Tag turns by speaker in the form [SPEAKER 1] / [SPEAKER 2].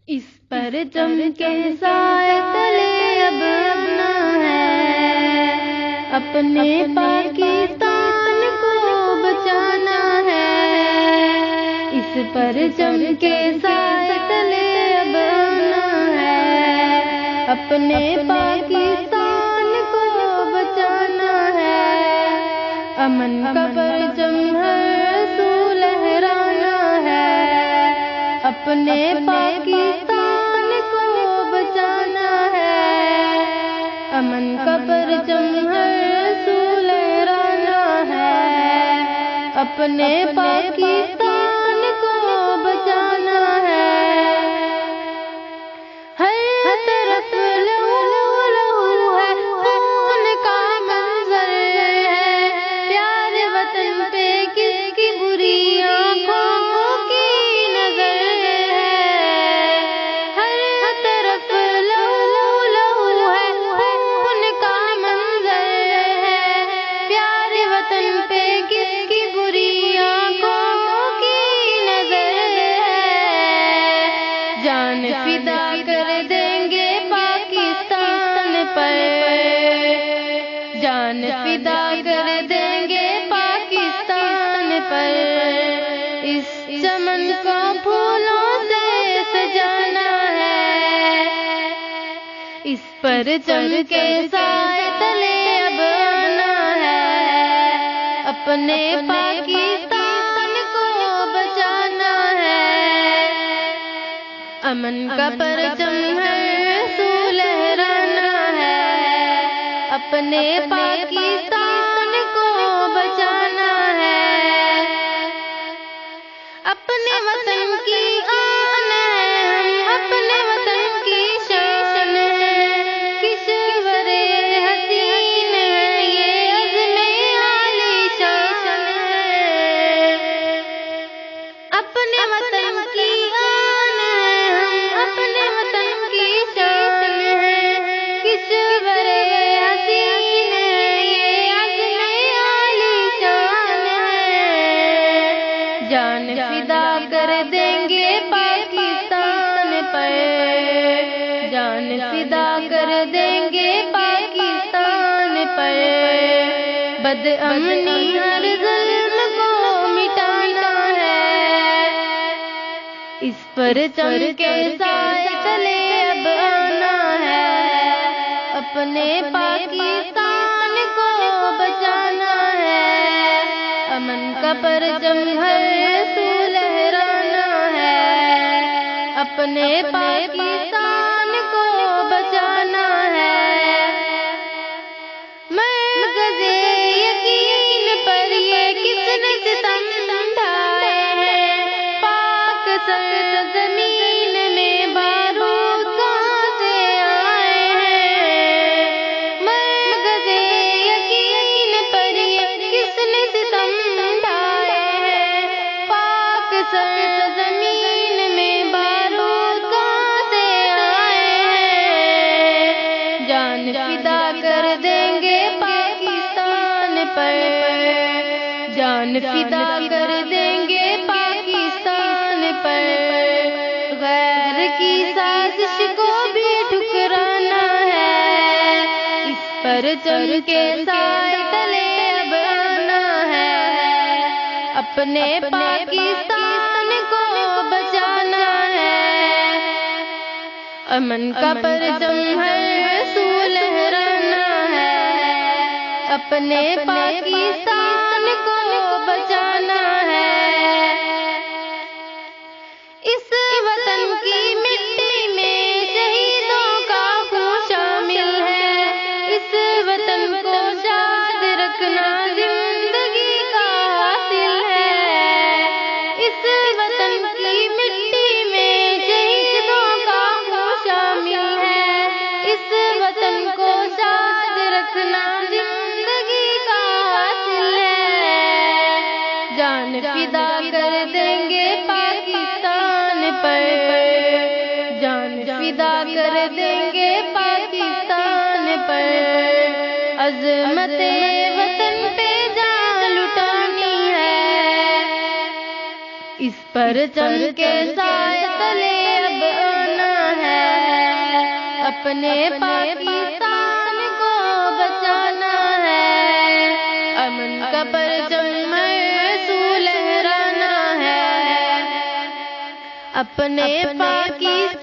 [SPEAKER 1] اس پر جم کے سائے تلے اب اپنا ہے، اپنے پاکستان کو بچانا ہے۔ اس پر جم کے سائے تلے اب اپنا ہے، اپنے پاکستان کو بچانا ہے۔ امن کا پرچم ہر سو لہرانا ہے، اپنے پاکستان کو بچانا ہے۔ امن کا پرچم ہر سو لہرانا ہے، اپنے پاکستان کو بچانا ہے۔ ہر طرف لہو لہو ہے، خون کا منظر ہے، پیارے وطن پہ کس کی بری آنکھوں کی نظر ہے۔ ہر طرف لہو لہو ہے، خون کا منظر ہے، پیارے وطن پہ کس کی بری آنکھوں کی نظر ہے۔ جان فدا کر دیں گے پاکستان پر، جان فدا کر دیں گے پاکستان پر۔ اس چمن کو پھولوں سے سجانا ہے، اس پر چم کے سائے تلے اب آنا ہے، اپنے پاکستان کو بچانا ہے۔ امن کا پرچم ہر سو لہرانا ہے، اپنے پاکستان کو بچانا ہے۔ اپنے وطن کی آن ہے، ہم اپنے وطن کی شان ہے، کشور حسین ہے، یہ عزم عالی شان ہے۔ اپنے وطن کی آن ہے، ہم اپنے وطن کی شان ہے، کشور حسین ہے، یہ عزم عالی شان ہے۔ جان فدا کر دیں گے پاکستان پر، جان فدا کر دیں گے پاکستان پر۔ بد امنی ہر ظلم کو مٹانا ہے، اس پر چم کے سائے تلے اب آنا ہے، اپنے پاکستان کو بچانا ہے۔ امن کا پرچم ہر سو لہرانا ہے، اپنے پاکستان کو بچانا ہے۔ مرکز یقین پر یہ کس نے ستم ڈھائے ہیں، پاک سرزمین میں بارود کہاں سے آئے ہیں۔ مرکز یقین پر یہ کس نے ستم ڈھائے ہیں، پاک سرزمین میں بارود کہاں سے آئے ہیں۔ جان فدا کر دیں گے پاکستان پر، جان فدا کر دیں گے پاکستان پر۔ غیر کی سازش کو بھی ٹھکرانا ہے، اس پر چم کے سائے تلے اب آنا ہے، اپنے پاکستان کو بچانا ہے۔ امن کا پرچم ہر سو لہرانا ہے، اپنے پاکستان کو بچانا ہے۔ اس وطن کی مٹی میں شہیدوں کا خون شامل ہے، اس وطن کو شاد رکھنا زندگی کا حاصل ہے۔ اس وطن کی مٹی میں شہیدوں کا خون شامل ہے، اس وطن کو شاد رکھنا زندگی کا حاصل ہے۔ جان فدا کر دیں گے پاکستان پر، جان فدا کر دیں گے پاکستان پر۔ عظمت وطن پہ جان لٹانی ہے، اس پر چم کے سائے تلے اب آنا اپنے پاکستان کو بچانا ہے، امن کا پرچم مرسول لہرانا ہے، اپنے پاکستان